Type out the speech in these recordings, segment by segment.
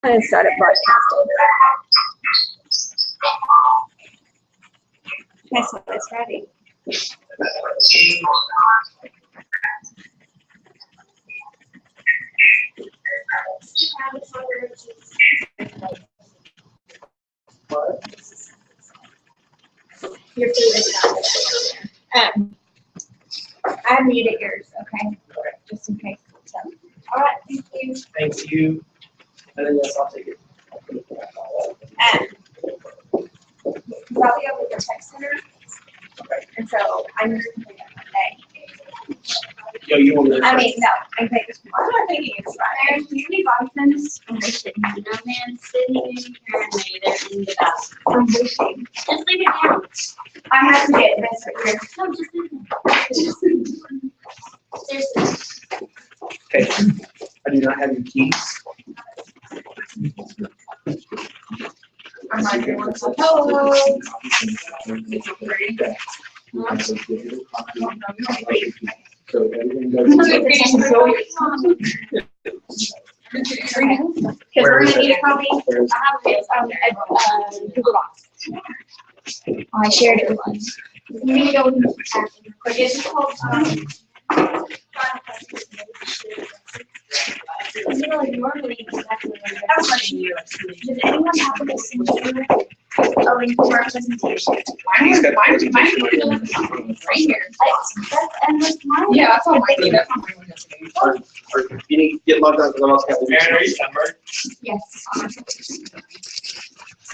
I'm going to start it broadcasting. Okay, so it's ready. Your food is not. I muted yours, okay? Just in case. So, all right, thank you. Thank you. And then yes, I'll take it. I'll be over at the tech center. Okay. And so I'm just going to Monday. Yo, you want me to? I mean, no, I think it's I'm not thinking it's Friday. Do you need vitamins? I'm wishing. You know, man, sitting paranoid in the bathroom. I'm wishing. Just leave it down. I have to get this right here. No, just leave it. Seriously. Okay. I do not have your keys. I'm like, hello. So everything Because we're going to need a copy. I have a real phone. Google Docs. I shared it once. You need to go with but it's called, you know, like normally, exactly like I was watching you. Did anyone happen to send you a link to our presentation? Mine's Right here. That's endless mine. Yeah, that's all mine. That's all mine. Or you need to get logged on because I'm also having. Aaron, are you somewhere? Yes.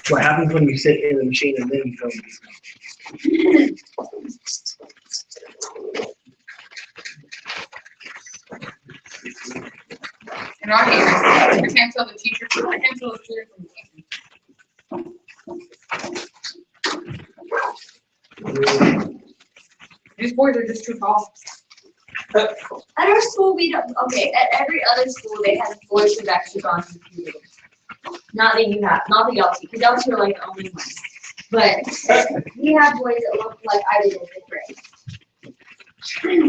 What happens when you sit in the machine and then you film? And our ears. I can't tell the teacher. I can't tell the teacher from the These boys are just too tall. At our school, we don't, okay, at every other school, they have boys who've actually gone to computer. Not that you have, not that y'all see, because y'all two are like the only ones. But we have boys that look like I did in fifth grade. And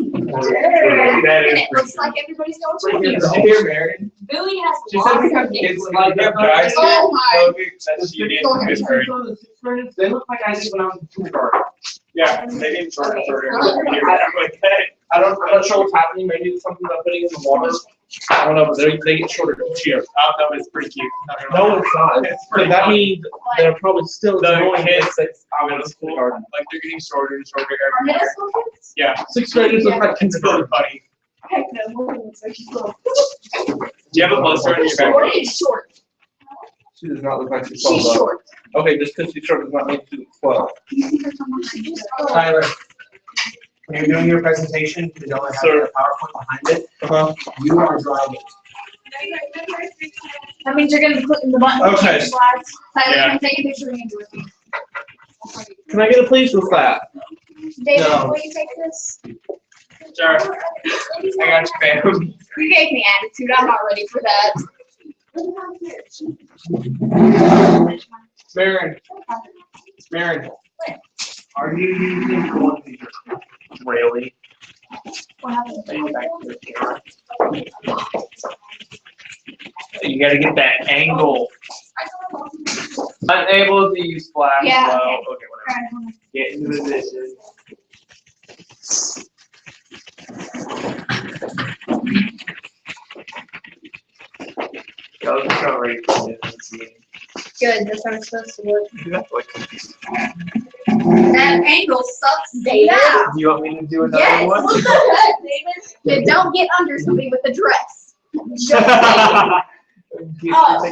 it looks like everybody's going to computer. You're married. Billy has She lots said we have of kids kids. like that, but I said, Oh my. that she did in fifth grade. They look like I did when I was in kindergarten. Yeah, they didn't start in third grade. I'm not sure what's happening. Maybe it's something about putting in the water. I don't know, but they get shorter each year. Oh, no, it's pretty cute. No, it's not. It's So pretty that funny. means they're probably still The going kids that I went to school, like they're getting shorter and shorter Our every middle year. school kids? Yeah, sixth graders look like it's really kindergarten. funny. Heck no, more than so she's little. Do you have a poster in your Short background? is short. She does not look like she's She's 12. short. Okay, just because she's short does not make you 12. Tyler, when you're doing your presentation, you don't have Sir. the PowerPoint behind it, Uh-huh. you are driving. That means you're gonna be clicking the button. to Okay. change slides. Tyler, Yeah. can I take a picture of you with me? Can I get a please with that? David, No. will you take this? Sure. I got you, fam. You gave me attitude, I'm not ready for that. Marin, are you using one feature? Really? What happened? You gotta get that angle. Unable to use flash. Yeah, Well, okay. okay, whatever. Get into position. Go to right. Good, that's how it's supposed to look. Exactly. That angle sucks, David. Yeah. Do you want me to do another Yes, one? what the heck, David? You don't get under somebody with a dress. Just up,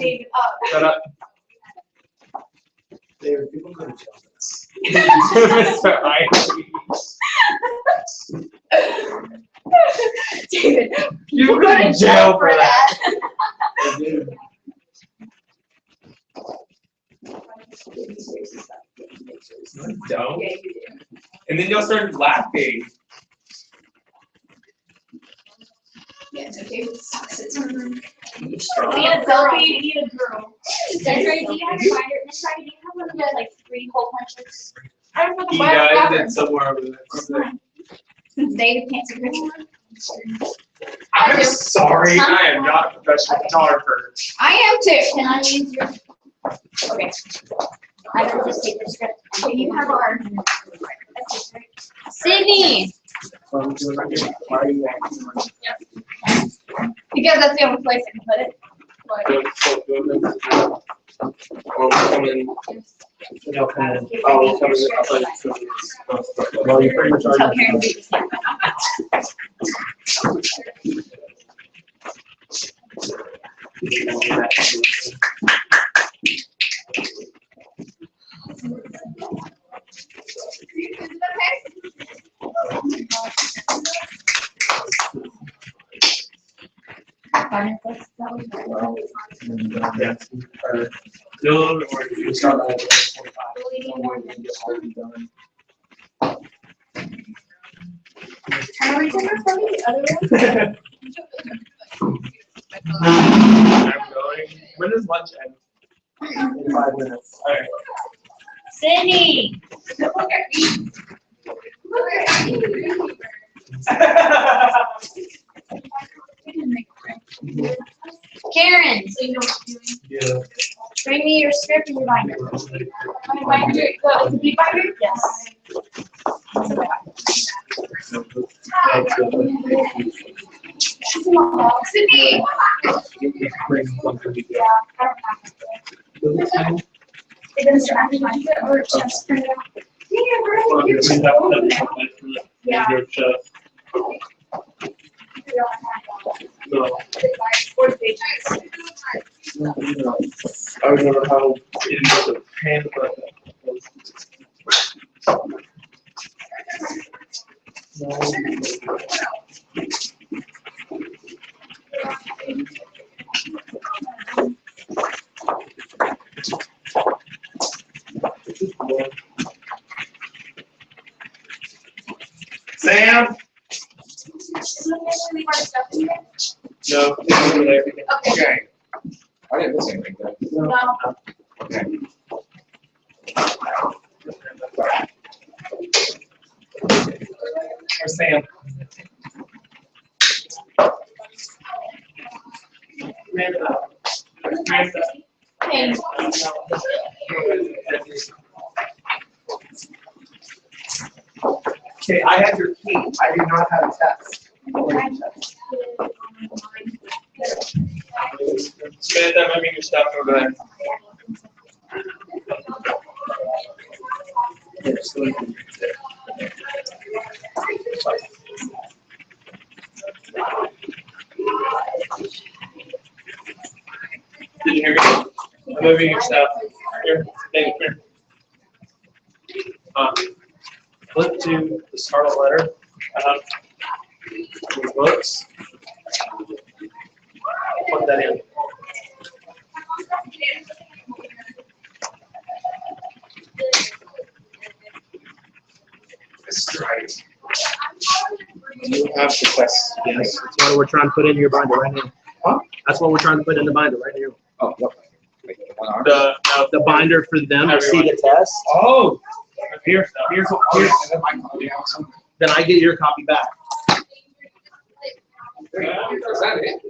David, up. Shut up. There, people could have chosen this. Mr. Ivy. David, You go go to jail for that. They did. Don't. Yeah, you do. And then you'll start laughing. Yeah, no, David sucks. It's hard. You're You need strong. a selfie, you need a girl. Desiree, do you have your binder? Miss Shaggy, do you have one of the like 3 hole punches? I don't know He why I does got it somewhere over there. Since David can't take a picture. I'm sorry, I am not a professional photographer. I am too. Can I use your? Okay. I will just take the script. Can you have our? Sydney, because that's the only place I can put it. Well, come in. They'll come in. Oh, come in. I thought you Well, you're pretty much Tell already. Karen to just- No, or you start at 45. Are we gonna from the other one? I'm going. When does lunch end? In 5 minutes. All right. Sydney. Karen, so you know what you're doing. Yeah. Bring me your script and your binder. My binder, the big binder? Yes. Sydney. They're gonna start acting like it or just print it out. Yeah. No. 4 pages. I don't know how in the hand, but. Sam? No. Okay. I didn't miss anything then. No. Okay. Where's Sam? Hey. Okay, I have your key. I do not have a test. Samantha, moving your stuff over there. Did you hear me? I'm moving your stuff. Here, thank you. Flip to the scarlet letter. Your books. Put that in. That's right. You have the test. Yes. That's what we're trying to put in your binder right now. Huh? That's what we're trying to put in the binder right now. Oh, what? Like one arm? The binder for them to see the test. Oh, here's Then I get your copy back. Is that it?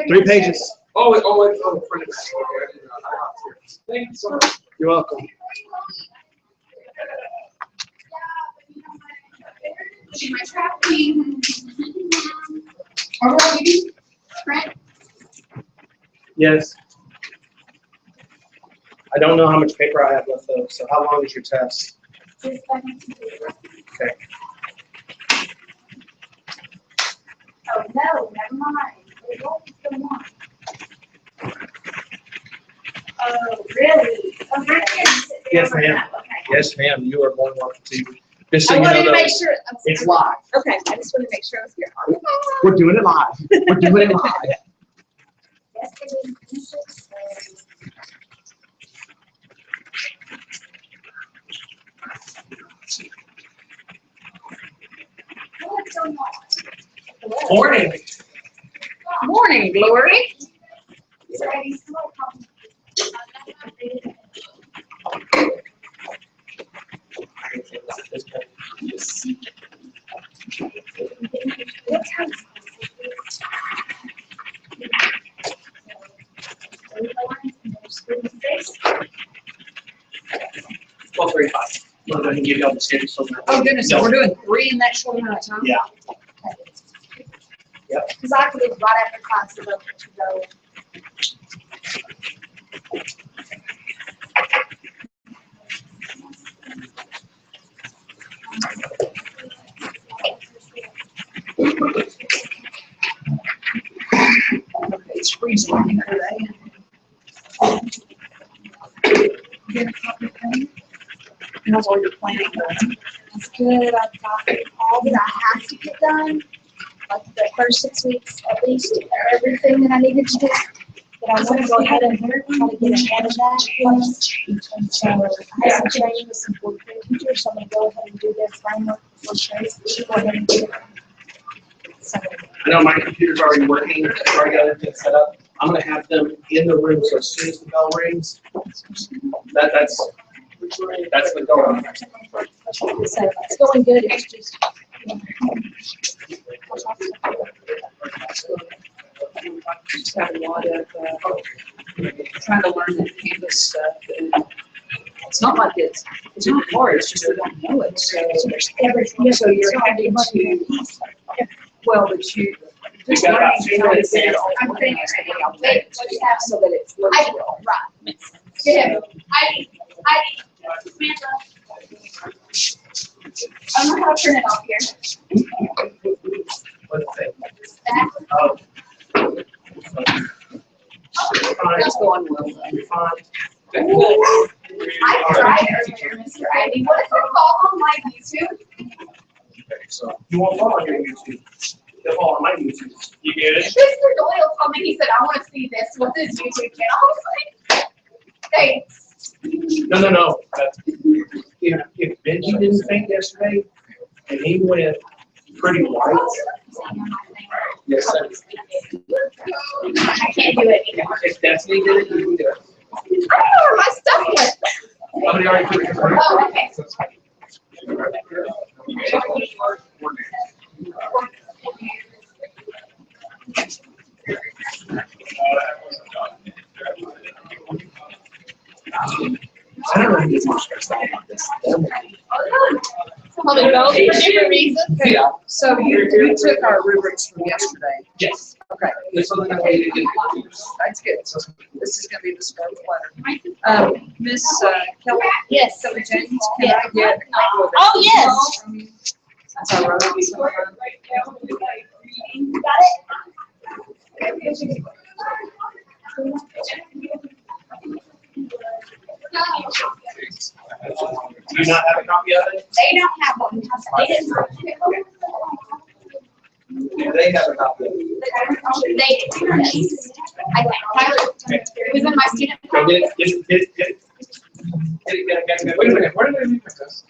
3 pages. Oh, wait, front and back. Okay, I didn't know. I'm not serious. Thank you so much. You're welcome. My trap queen. Are we ready? Brent? Yes. I don't know how much paper I have left though, so how long is your test? Okay. Oh, no, never mind. It won't be the one. Oh, really? Okay. Yes, ma'am. Okay. Yes, ma'am, you are more than welcome to. Just so I you wanted know to make though, sure. it's live. Okay, I just wanted to make sure I was here. We're doing it live. We're doing it live. morning. Morning, Glory. Wednesdays? 12:35. We're going to give y'all the schedule. So Oh goodness, so we're doing 3 in that short amount of time? Yeah. Because I have to leave right after class to go. Okay, it's freezing today. How's all your planning going? It's good. I've got all that I have to get done, like the first 6 weeks at least, or everything that I needed to do. But I want to go ahead and try to get ahead of that. And so I have some training with some fourth grade teachers, so I'm going to go ahead and do their framework before Sherry's. Go ahead and do it. So, I know my computer's already working. I've already got everything set up. I'm going to have them in the room, so as soon as the bell rings, that's the go. so it's going good. It's just. Just have a lot of, trying to learn the Canvas stuff. And it's not like it's not hard, it's just we don't know it. So you're having to, well, but you, just learning how to get it all organized the way I want it to be, so that it flows well. Right. Yeah. Samantha. I don't know how to turn it off here. What's that? That. Oh. It's going well. You're fine. I tried earlier, Mr. Ivy. What if I fall on my YouTube? Okay, so you won't fall on your YouTube. You'll fall on my YouTube. You get it? Mr. Doyle told me, he said, I want to see this with his YouTube channel. I was like, thanks. No. If Benji didn't faint yesterday, and he went pretty white. Yes, sir. I can't do it anymore. If Destiny did it, you can do it. I don't know where my stuff went. Somebody already put it in. Oh, okay. I don't know if more stressed out about this. Well, to go for different reasons. Yeah. So you took our rubrics from yesterday. Yes. Okay, There's something that we did. that's good. So this is gonna be the start letter. Miss Kelly? Yes. Kelly James, can I get a copy of it? Oh, yes. Since I wrote it. Got it? Do you not have a copy of it? They don't have one. They didn't. Do they have a copy of it? Tyler, it was in my student. Go get it. Wait a minute, where did I leave this?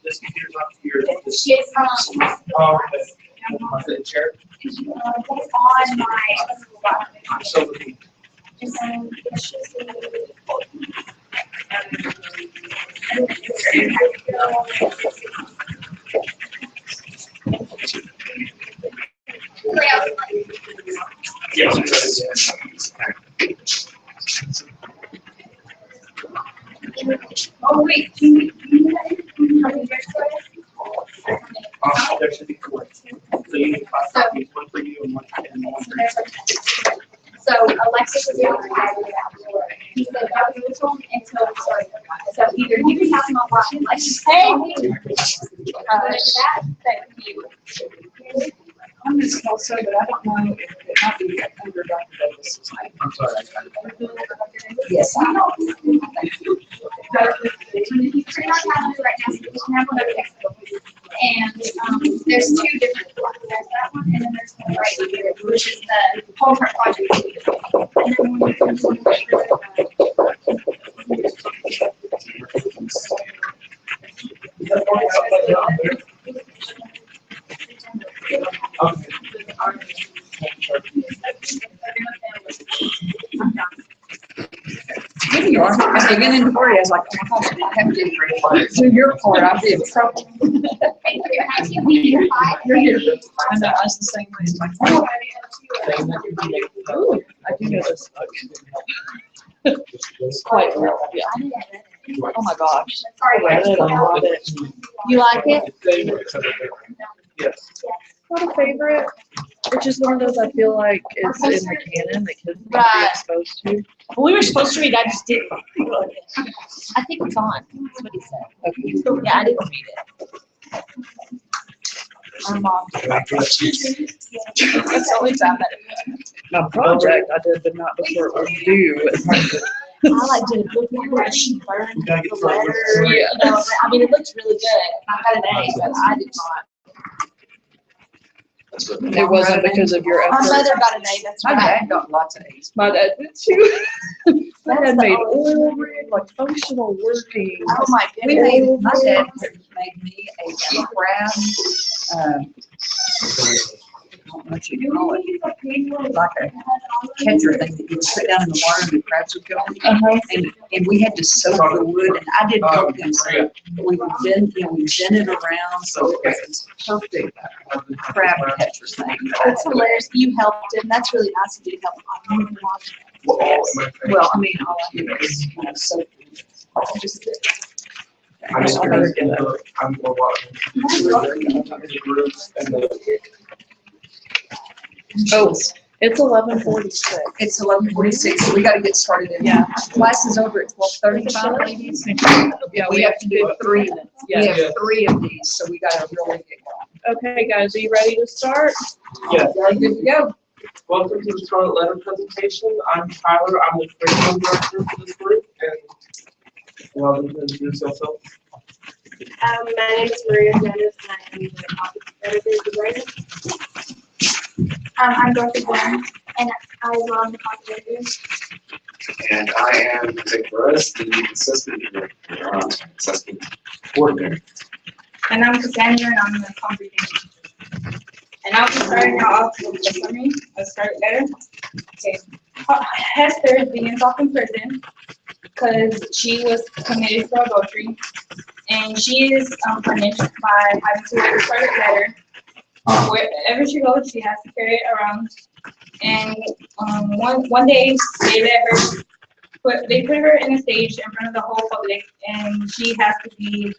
This computer's not here. She is Oh, okay. Chair. on my. So yes. Oh, wait. There should be four. So you need 5 copies, one for you and one for you. So Alexis is going to have it out. He said, I was with him until, sorry. So either you can have him on watching, like, hey. That, thank you. I'm Miss Kelso, but I don't know if it might be under Dr. Davis's name. I'm sorry. Yes, I know. Thank you. He's pretty much having it right now, so we can have one over there. And there's 2 different ones. There's that one, and then there's one right here, which is the homework project. And then when you come to Here you are. As I get in the party, I was like, oh my gosh, I have to do your part. I'll be in trouble. You're here. I know, I was the same way. It's like, oh, ooh, I do know this. It's quite real. Yeah. Oh my gosh. I read it, I love it. You like it? Yes. Not a favorite. It's just one of those I feel like it's in the canon that kids need to be Right. exposed to. We were supposed to read, I just didn't. I think it's on. That's what he said. Okay. Yeah, I didn't read it. My mom. That's always happened. My project I did, but not before it was due. I like to look at where she burned You gotta get the started with letter. three. You know, I mean, it looks really good. I got an A, but I did not. It wasn't because of your My efforts. mother got an A, that's My right. dad got lots of A's. My dad did too. My That's dad the made only- oil rig, like functional working. Oh my We goodness. made, my dad made me a crab, I don't know what you call it, like a catcher thing that you would put down in the water and the crabs would go in. And we had to soak the wood, and I didn't know this, but we would bend, we bend it around, so it was this perfect crab catcher thing. That's hilarious. You helped him. That's really nice of you to help him. Well, I mean, all I did was, soak. Just I'm just gonna get the, I'm more watching. The groups and the. Oh, it's 11:46. It's 11:46, so we gotta get started in. Yeah. Class is over at 12:35, ladies. Yeah, We have to do three. Yeah. We have three of these, so we gotta really get going. Okay, guys, are you ready to start? Yeah. Really good to go. Welcome to the Scarlet Letter presentation. I'm Tyler. I'm the curriculum director for this group, and welcome to introduce yourself. My name is Maria Dennis, and I am the editor designer. I'm Dorothy Glenn, and I love the copywriters. And I am Vic Burris, the assistant assistant coordinator. And I'm Cassandra, and I'm the congregation. And I'll be starting off with the summary. I'll start there. Okay. Hester begins off in prison because she was committed for adultery, and she is punished by having to write a scarlet letter. Wherever she goes, she has to carry it around. And one day they put her in a stage in front of the whole public, and she has to be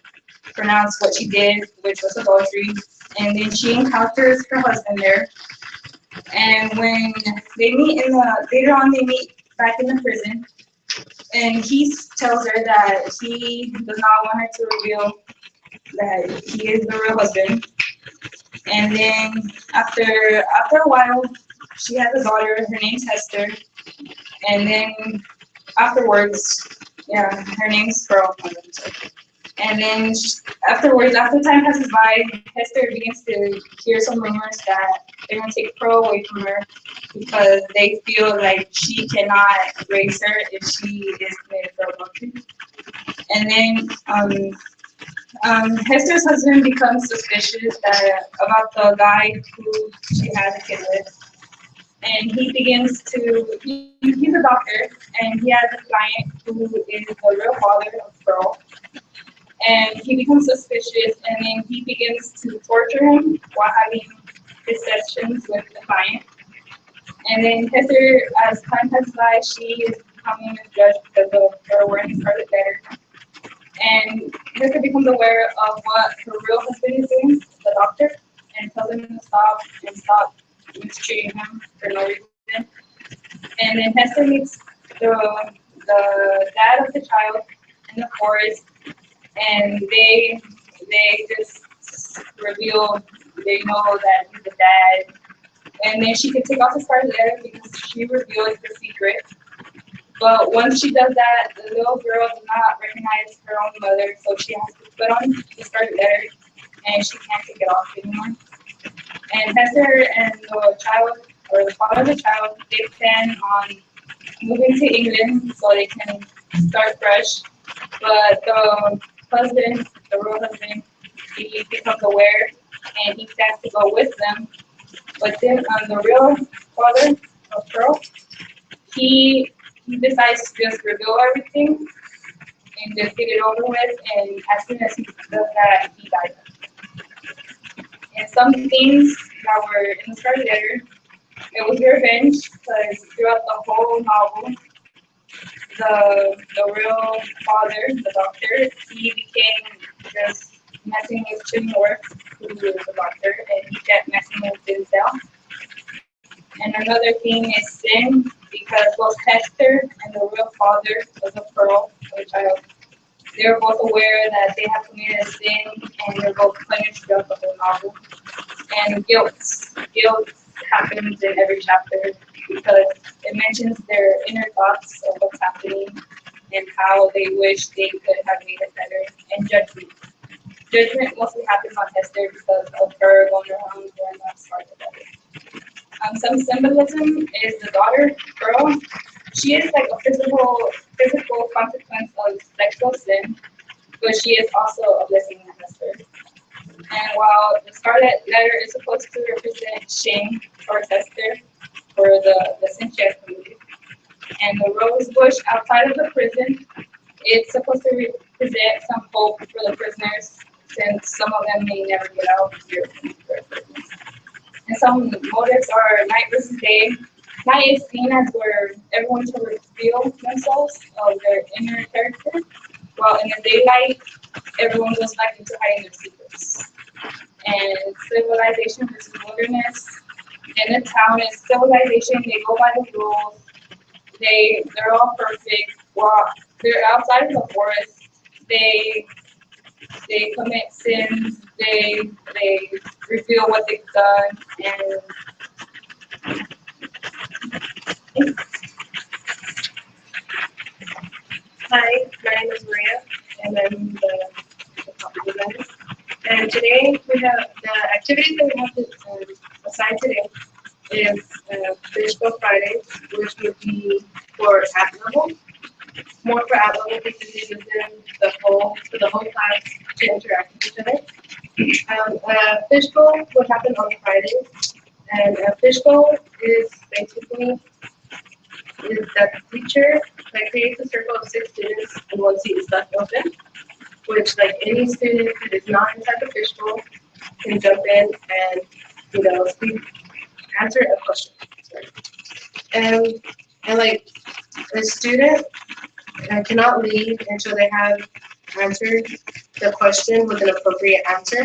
pronounced what she did, which was adultery. And then she encounters her husband there. And when they meet later on they meet back in the prison, and he tells her that he does not want her to reveal that he is the real husband. And then after a while, she has a daughter. Her name's Hester. And then afterwards, her name's Pearl. And then afterwards, after time passes by, Hester begins to hear some rumors that they're gonna take Pearl away from her because they feel like she cannot raise her if she is committed for adultery. And then Hester's husband becomes suspicious about the guy who she has a kid with. And he begins to, he's a doctor, and he has a client who is the real father of Pearl. And he becomes suspicious, and then he begins to torture him while having his sessions with the client. And then Hester, as time passes by, she is becoming a judge because of her wearing a scarlet letter. And Hester becomes aware of what her real husband is doing, the doctor, and tells him to stop mistreating him for no reason. And then Hester meets the dad of the child in the forest, and they just reveal, they know that he's the dad. And then she can take off the scarlet letter because she reveals the secret. But once she does that, the little girl does not recognize her own mother, so she has to put on the scarlet letter, and she can't take it off anymore. And Hester and the child, or the father of the child, they plan on moving to England so they can start fresh. But the husband, the real husband, he becomes aware, and he stands to go with them. But then the real father of Pearl, he decides to just reveal everything and just get it over with, and as soon as he does that, he dies. And some things that were in the Scarlet Letter, it was revenge, because throughout the whole novel, the real father, the doctor, he became just messing with Chimnor, who was the doctor, and he kept messing with himself. And another thing is sin, because both Hester and the real father of the Pearl, or child, they were both aware that they have committed a sin, and they're both punished throughout the whole novel. And guilt happens in every chapter, because it mentions their inner thoughts of what's happening and how they wish they could have made it better, and judgment. Judgment mostly happens on Hester because of her going around doing that part of it. Some symbolism is the daughter, Pearl. She is like a physical consequence of sexual sin, but she is also a blessing in Hester. And while the Scarlet Letter is supposed to represent shame for Hester, for the sin she has committed, and the rose bush outside of the prison, it's supposed to represent some hope for the prisoners, since some of them may never get out here. And some motives are night versus day. Night is seen as where everyone should reveal themselves of their inner character, while in the daylight, everyone goes back into hiding their secrets. And civilization versus wilderness. In the town, it's civilization, they go by the rules, they're all perfect. While they're outside of the forest, they commit sins, they reveal what they've done, and hi, my name is Maria, and I'm the property designer. And today we have the activities that we have to assign today is Fishbowl Friday, which would be for app level. More for app level because it gives them for the whole class to interact with each other. Fishbowl would happen on Friday, and a fishbowl is basically that the teacher creates a circle of 6 students and 1 seat is left open, which any student that is not inside the fishbowl can jump in and answer a question. And a student cannot leave until they have answered the question with an appropriate answer,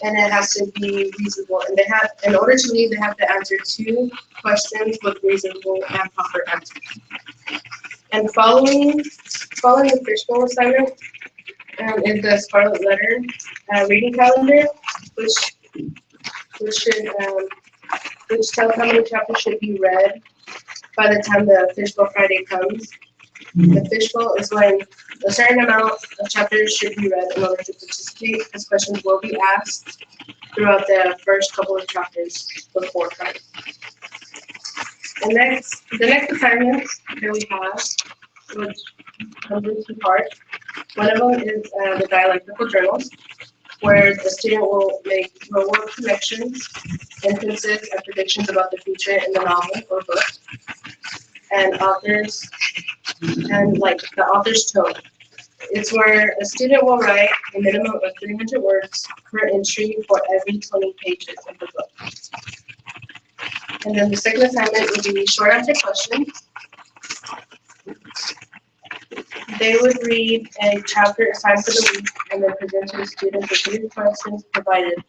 and it has to be reasonable. And in order to leave, they have to answer 2 questions with reasonable and proper answers. And following the fishbowl assignment is the Scarlet Letter reading calendar, which tells how many chapters should be read by the time the Fishbowl Friday comes. The fishbowl is when a certain amount of chapters should be read in order to participate, as questions will be asked throughout the first couple of chapters before Friday. The next assignments that we have, which comes in 2 parts. One of them is the dialectical journals, where the student will make real-world connections, inferences, and predictions about the future in the novel or book, and authors, and the author's tone. It's where a student will write a minimum of 300 words per entry for every 20 pages of the book. And then the second assignment would be short answer questions. They would read a chapter assigned for the week and then present to the students with 3 questions provided.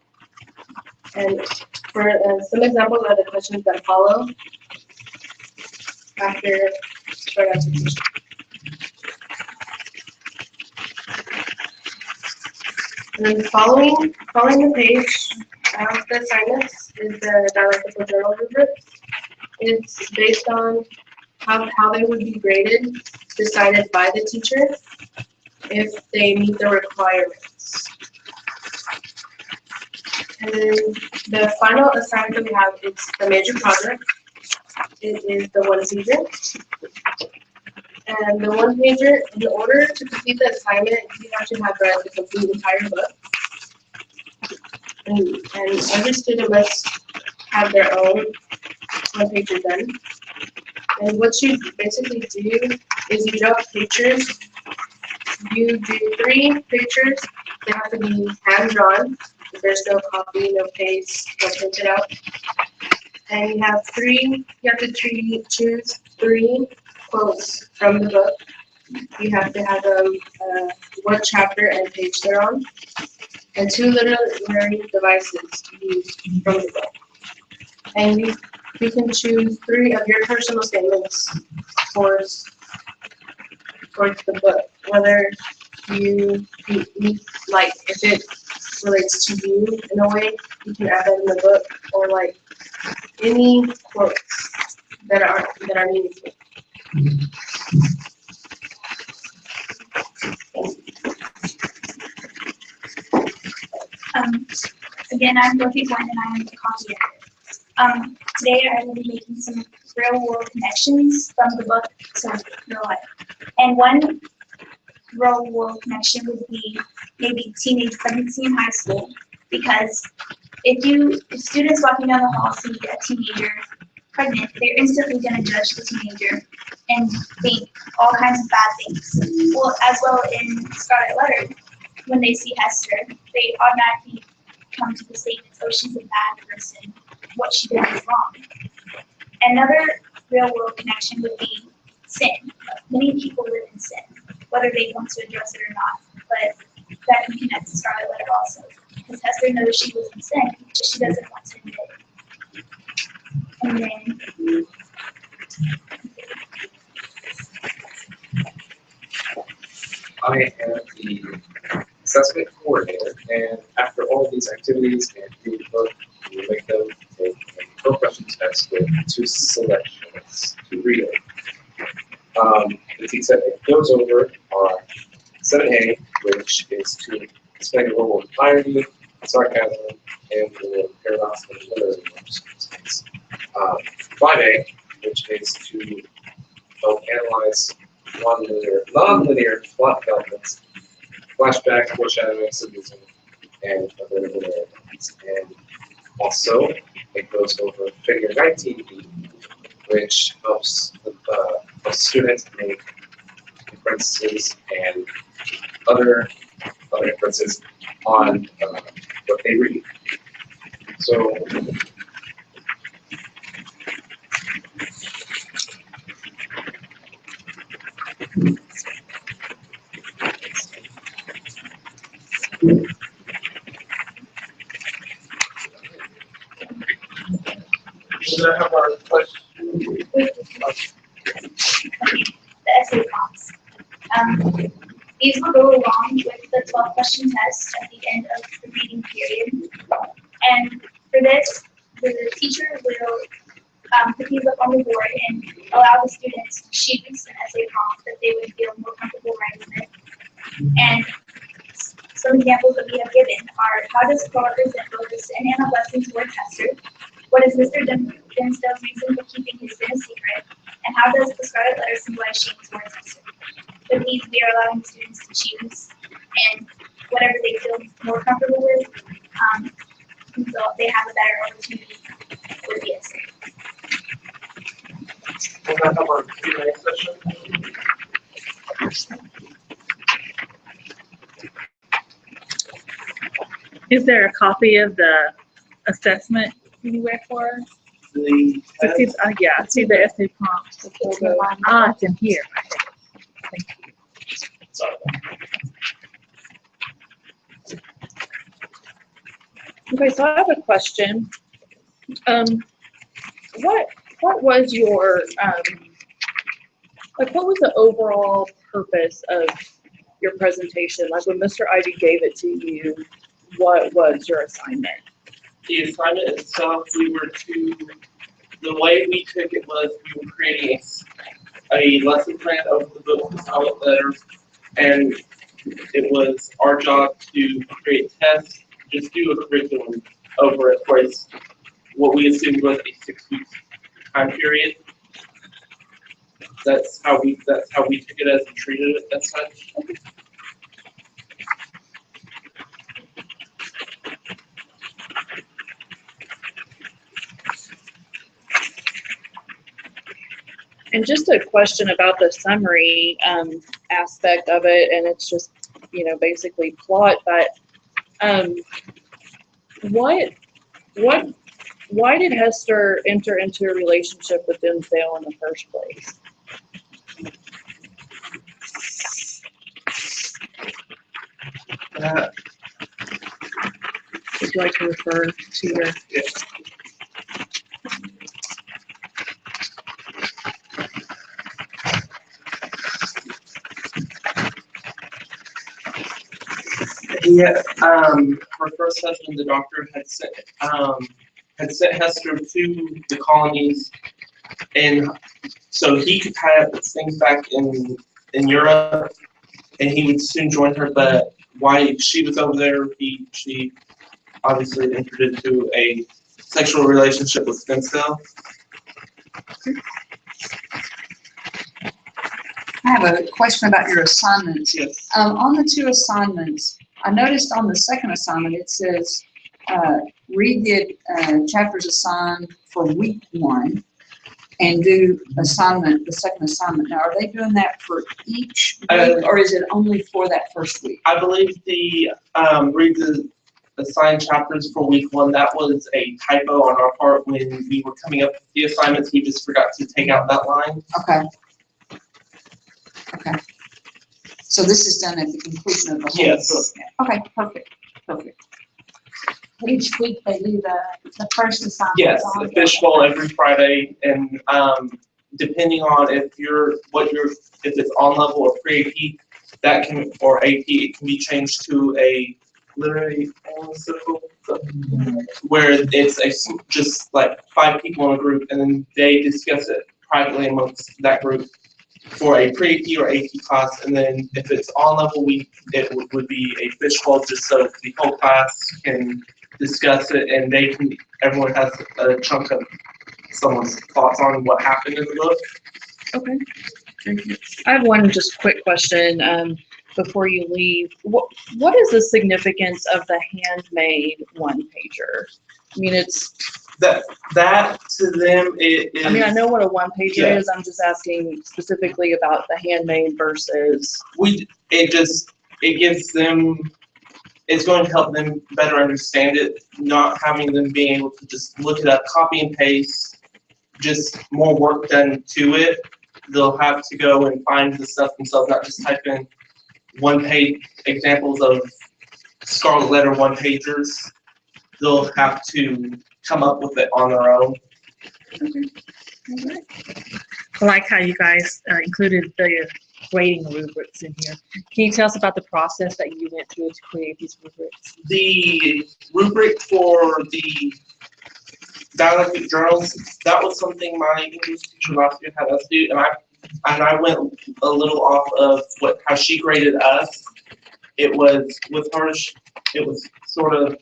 And for some examples are the questions that follow after short answer questions. And then following the page of the assignments is the dialectical journal rubric. It's based on how they would be graded, decided by the teacher if they meet the requirements. And then the final assignment we have is the major project. It is the 1-pager. And the 1-pager, in order to complete the assignment, you have to have read the complete entire book. And every student must have their own 1-pager done. And what you basically do is you draw pictures. You do 3 pictures. They have to be hand drawn. There's no copy, no paste, no printed out. And you have to choose 3 quotes from the book. You have to have them what chapter and page they're on, and 2 literary devices to use from the book. And you can choose 3 of your personal statements towards the book, whether you like if it relates to you in a way, you can add that in the book, or like any quotes that are meaningful. Again, I'm Dorothy Glenn and I am the copy editor. Today I will be making some real world connections from the book to real life. And one real world connection would be maybe teenage pregnancy in high school, because if students walking down the hall see a teenager pregnant, they're instantly going to judge the teenager and think all kinds of bad things. Well, as well in Scarlet Letter, when they see Hester, they automatically come to the statement, oh, she's a bad person, what she did is wrong. Another real world connection would be sin. Many people live in sin, whether they want to address it or not, but that can connect to Scarlet Letter also, because Hester knows she was in sin, just she doesn't want to admit it. And then I am the assessment coordinator, and after all of these activities and read the book, we will make them take a pro-question test with 2 selections to read it. The teacher goes over our 7A, which is to explain the role of irony, sarcasm, and the paradox of literary works. 5A, which is to help analyze non-linear plot developments, flashback, foreshadowing, symbolism, and other literary elements. And also, it goes over figure 19B, which helps the students make inferences and other inferences on what they read. So, Should I have our question? the essay prompts. These will go along with the 12 question test at the end of the reading period. And for this, the teacher will put these up on the board and allow the students to choose an essay prompt that they would feel more comfortable writing it. And some examples that we have given are, how does Paul represent both the sin and a blessing towards Hester? What is Mr. Dinsdale's reason for keeping his sin a secret? And how does the Scarlet Letter symbolize shame towards Hester? With these, we are allowing students to choose, and whatever they feel more comfortable with, so they have a better opportunity with the essay. Will that have our Q&A session? Is there a copy of the assessment anywhere for us? The I see, yeah, I see the essay prompt. It's in here. Thank you. sorry. Okay, so I have a question. What was your what was the overall purpose of your presentation? Like when Mr. Ivy gave it to you, what was your assignment? The assignment itself, the way we took it was we were creating a lesson plan over the book with Scarlet Letters, and it was our job to create tests, just do a curriculum over it for what we assumed was a 6-week time period. That's how we took it as and treated it as such. And just a question about the summary aspect of it, and it's just, basically plot, but why did Hester enter into a relationship with Denzel in the first place? Would you like to refer to your? Yeah, her first husband, the doctor, had sent Hester to the colonies, and so he could have things back in Europe, and he would soon join her. But while she was over there, she obviously entered into a sexual relationship with Denzel. I have a question about your assignments. Yes. On the 2 assignments, I noticed on the second assignment, it says, read the chapters assigned for week 1 and do the second assignment. Now, are they doing that for each week, or is it only for that first week? I believe the read the assigned chapters for week 1, that was a typo on our part when we were coming up with the assignments. We just forgot to take out that line. Okay. Okay. So this is done at the conclusion of the whole Yes. book. Okay, perfect. Each week they do the first assignment. Yes, the fishbowl every Friday, and depending on if it's on level or pre-AP, that can, or AP, it can be changed to a literary circle, where it's just like 5 people in a group, and then they discuss it privately amongst that group for a pre-AP or AP class. And then if it's on level week, it would be a fishbowl, just so the whole class can discuss it, and everyone has a chunk of someone's thoughts on what happened in the book. Okay. I have one just quick question before you leave. What is the significance of the handmade one-pager? I mean, it's. That to them it is. I mean, I know what a one-pager Yeah. is. I'm just asking specifically about the handmade versus. It gives them. It's going to help them better understand it, not having them being able to just look it up, copy and paste, just more work done to it. They'll have to go and find the stuff themselves, not just type in one-page examples of scarlet letter one-pagers. They'll have to come up with it on their own. I like how you guys included the grading rubrics in here. Can you tell us about the process that you went through to create these rubrics? The rubric for the dialectic journals, that was something my English teacher last year had us do, and I went a little off of how she graded us. It was with her, it was sort of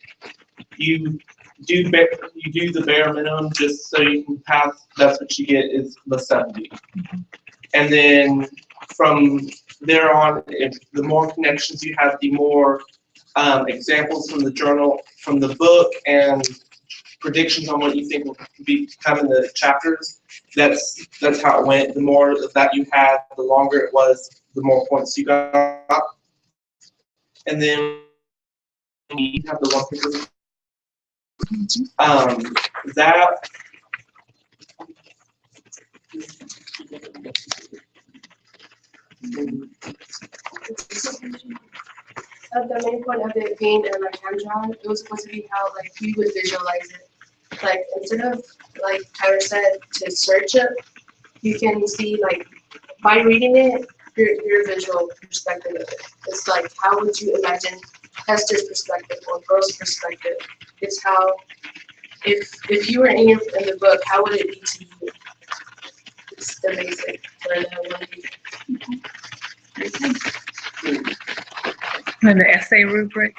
you do the bare minimum just so you can pass. That's what you get is the 70. And then from there on, if the more connections you have, the more examples from the journal, from the book, and predictions on what you think will become in the chapters. That's how it went. The more of that you had, the longer it was, the more points you got. And then you have the one paper. That The main point of it being like hand drawn, it was supposed to be how like we would visualize it. Like instead of like Tyler said to search it, you can see like by reading it, your visual perspective of it. It's like how would you imagine Hester's perspective or Bro's perspective? It's how if you were in the book, how would it be to you? It's the basic for the one. And the essay rubric?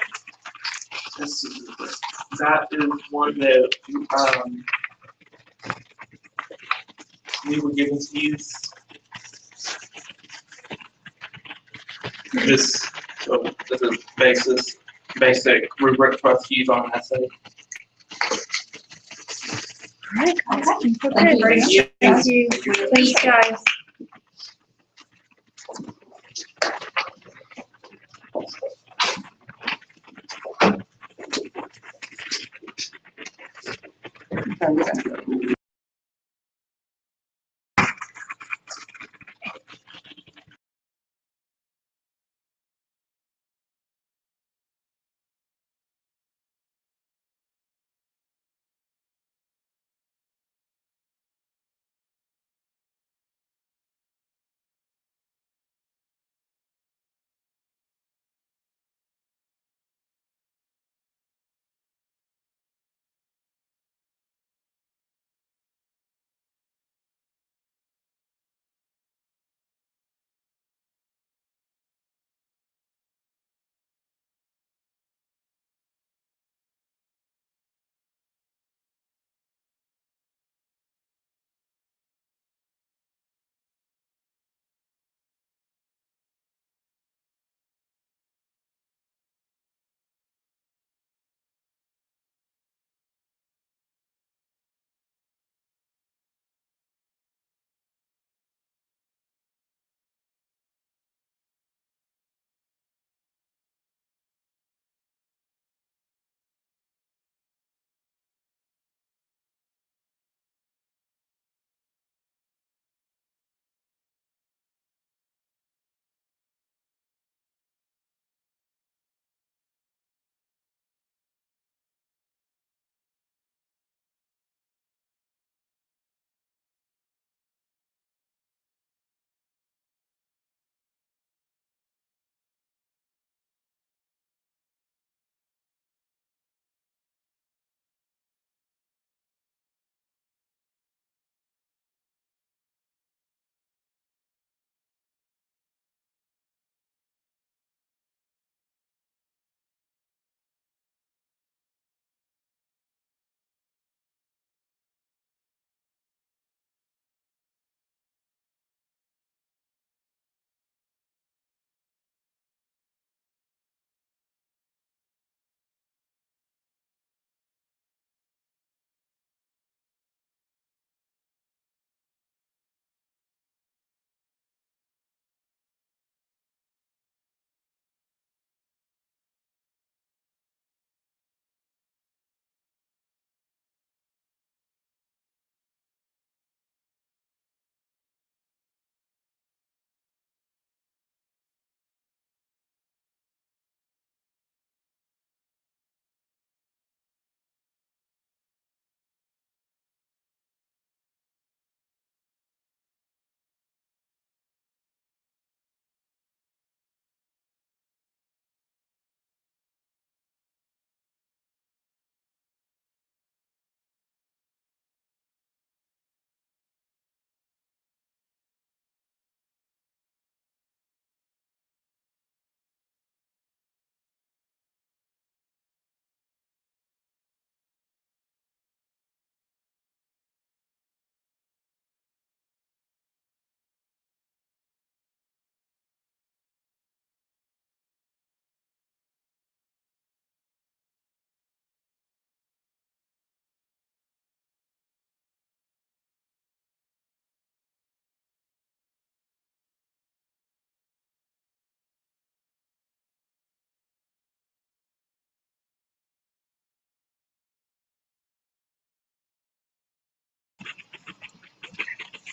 that is one that we were given to use. Just as a basic rubric for us to use on an essay. right, guys. I think we're Thank good. you. Thank you. Thanks, guys.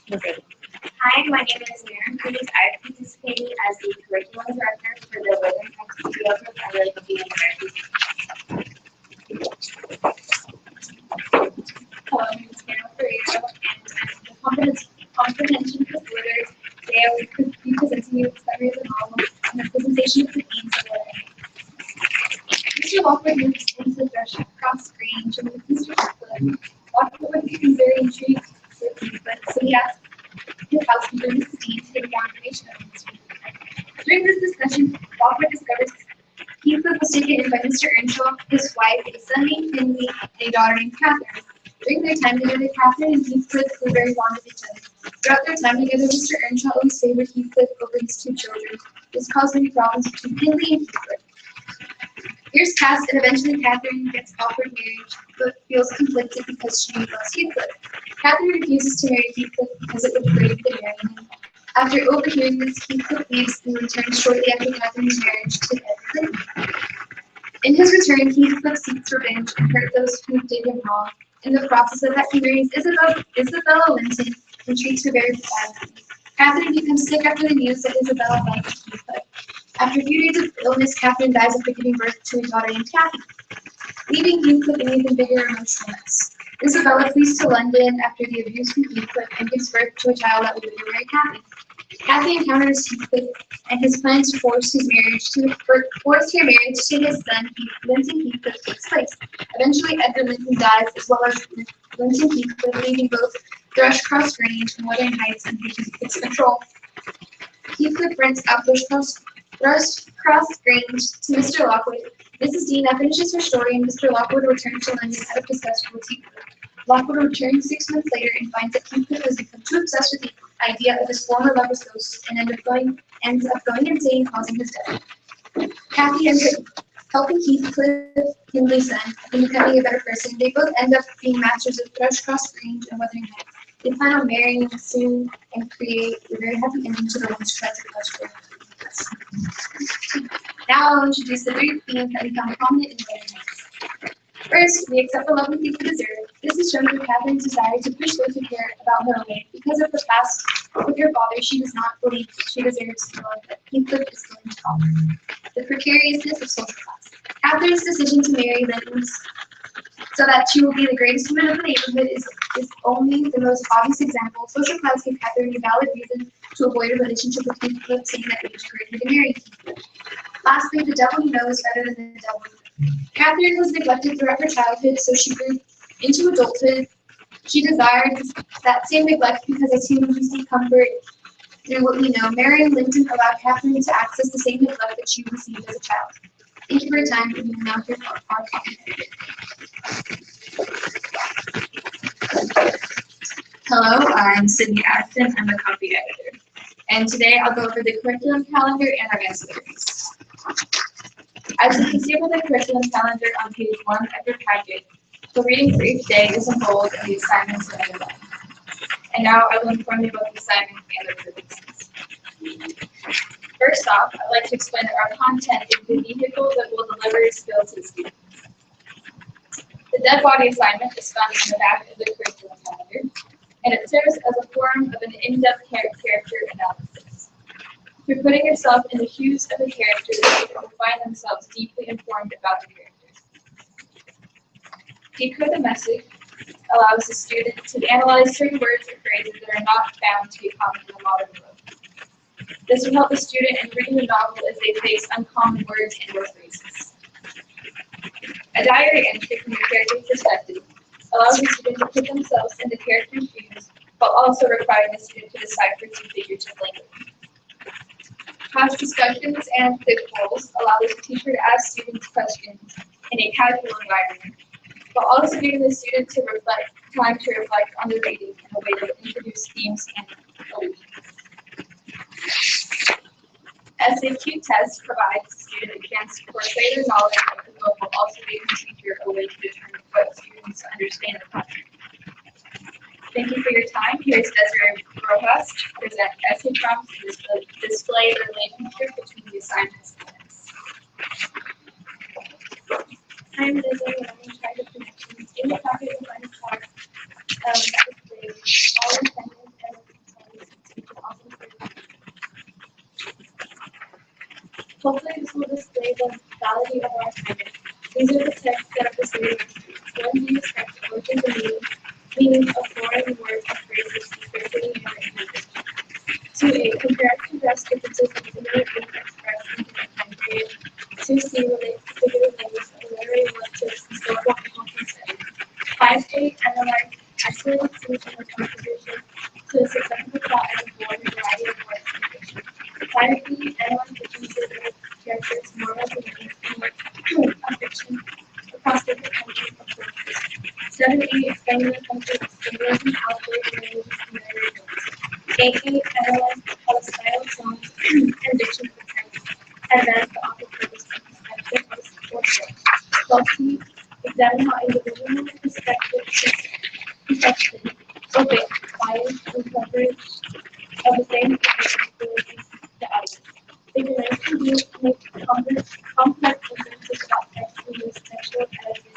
Hi, my name is Maren Cruz. I participated as the curriculum director for the Women Tech Studio Group under the Hello, my name is Hannah Ferreiro, and the comprehension disorders. Today I will be presenting you with summaries and all and the presentation of the themes of learning. Mr. Walker moves into the direction across screen, and Mr. Strickland walked over to him very intrigued with Heathcliff, so he asked his housekeeper, Mrs. Dean, to take down information on Mr. Heathcliff. During this discussion, Walker discovers Heathcliff was taken in by Mr. Earnshaw, his wife, a son named Finley, and a daughter named Catherine. During their time together, Catherine and Heathcliff were very fond of each other. Throughout their time together, Mr. Earnshaw always favored Heathcliff over his two children. This caused many problems between Finley and Heathcliff. Years pass and eventually Catherine gets offered marriage but feels conflicted because she loves Heathcliff. Catherine refuses to marry Heathcliff because it would break the marrying him. After overhearing this, Heathcliff leaves and returns shortly after Catherine's marriage to Edward. In his return, Heathcliff seeks revenge and hurt those who did him wrong. In the process of that, he marries Isabella Linton and treats her very badly. Catherine becomes sick after the news that Isabella likes Heathcliff. After a few days of illness, Catherine dies after giving birth to a daughter named Catherine, leaving Heathcliff an even bigger emotional mess. Isabella flees to London after the abuse from Heathcliff and gives birth to a child that will later marry Catherine. Catherine encounters Heathcliff and his plans to force her marriage to his son, Linton Heathcliff, takes place. Eventually, Edward Linton dies, as well as Linton Heathcliff, leaving both Thrushcross Grange and Wuthering Heights under Heathcliff's control. Heathcliff rents out Thrushcross Grange to Mr. Lockwood. Mrs. Dean now finishes her story, and Mr. Lockwood returns to London out of disgust with Heathcliff. Lockwood returns 6 months later and finds that Heathcliff has become too obsessed with the idea of his former lover's ghost and ends up going insane, causing his death. Kathy ends up helping Heathcliff, Hindley's son, in becoming a better person. They both end up being masters of Thrushcross Grange and Wuthering Heights. They plan on marrying soon and create a very happy ending to the once tragic love story. Now I'll introduce the 3 themes that become prominent in Wuthering Heights. First, we accept the love we think we deserve. This is shown through Catherine's desire to push those who care about her away. Because of her past with her father, she does not believe she deserves the love that Heathcliff is going to offer. The precariousness of social class. Catherine's decision to marry Linton so that she will be the greatest woman of the neighborhood is only the most obvious example. Social class gave Catherine a valid reason to avoid a relationship with Heathcliff, saying that it was greater to marry Heathcliff. Lastly, the devil you know is better than the devil. Catherine was neglected throughout her childhood, so she grew into adulthood. She desired that same neglect because as humans we seek comfort through what we know. Marrying Linton allowed Catherine to access the same neglect that she received as a child. Thank you for your time, and we will now hear from our copy editor. Hello, I'm Sydney Ashton. I'm the copy editor. And today I'll go over the curriculum calendar and our ancillaries. As you can see with the curriculum calendar on page 1 of your packet, the reading for each day is in bold and the assignments are underlined. And now I will inform you about the assignment and the purposes. First off, I'd like to explain that our content is the vehicle that will deliver skills to the student. The dead body assignment is found in the back of the curriculum calendar, and it serves as a form of an in-depth character analysis. Through putting yourself in the shoes of the character, the student will find themselves deeply informed about the character. Decode the message allows the student to analyze certain words or phrases that are not found to be common in the modern world. This will help the student in reading the novel as they face uncommon words and or phrases. A diary entry from the character's perspective allows the student to put themselves in the character's shoes, while also requiring the student to decipher some figurative language. Class discussions and quick polls allow the teacher to ask students questions in a casual environment, while also giving the student time to reflect on the reading in a way that will introduce themes and allusions. SAQ test provides the student a chance to portray their knowledge of the book while also giving the teacher a way to determine what students understand the content. Thank you for your time. Here is Desiree Rojas to present essay prompts and display the relationship between the assignments and this. I'm Desiree, and I'm in charge of connections. In the packet, you'll find a chart that displays all assignments and hopefully this will display the validity of our assignment. These are the texts that are displayed. One do you expect to go through the meanings of foreign words and phrases especially in your English. 2A, compare and contrast differences in similar things expressed in different time period. 2C, relate to figurative language and literary work to its historical and cultural setting. 5A, analyze isolated scenes and their contribution to the successful plot as a whole in a variety of works and fiction. 5B, analyze differences in characters, morals, and meanings in works of fiction across different countries and cultures. 7A, explain the country of symbolism, allegory, and languages in literary works. 8A, analyze how the style of songs and diction of the text advance the author's purpose and perspective of the story. language of the same the audience. Figure 19 make complex sentences about text we use textual editing.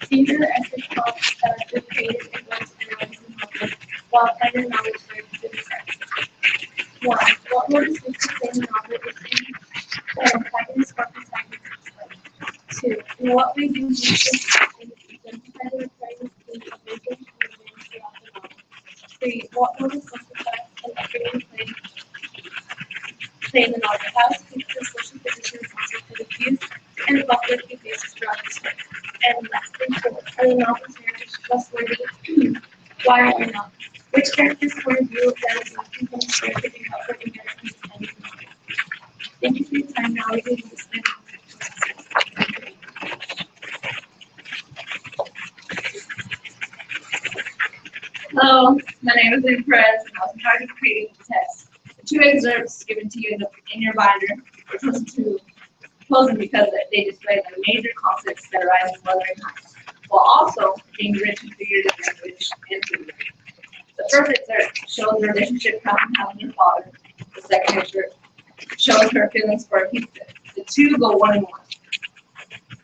These are the essence prompts that are created in words analysis models while finding knowledge for the text. 1. What word is used to say in the novel is in the antagonist or protagonist? 2. In what way do you use this to identify the recurring themes of wisdom and revenge throughout the novel? 3. What role does synthesize and upbringing play in the novel? How is the social position responsible for the cues and the conflict he faces throughout the story? And lastly, 4. Are the novel's narratives trustworthy? Why or not? Which character's point of view that is often from the story could be helpful in understanding the novel? Thank you for your time. Now we will listen. Hello, my name is Lynn Perez, and I was in charge of creating the text. The two excerpts given to you in your binder were chosen because they display the major conflicts that arise in Wuthering Heights, while also being rich in figures of language and food. The first excerpt shows the relationship Catherine has with her father. The second excerpt shows her feelings for Heathcliff. The two go one in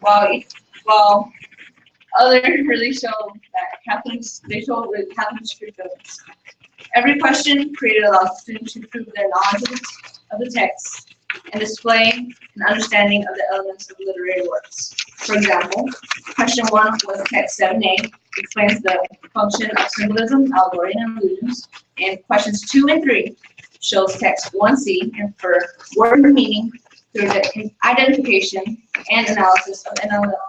one. While others really show that Catherine's true feelings. Every question created allows students to prove their knowledge of the text and display an understanding of the elements of literary works. For example, question 1 was text 7a, explains the function of symbolism, allegory, and allusions, and questions 2 and 3 shows text 1c, infer word meaning through the identification and analysis of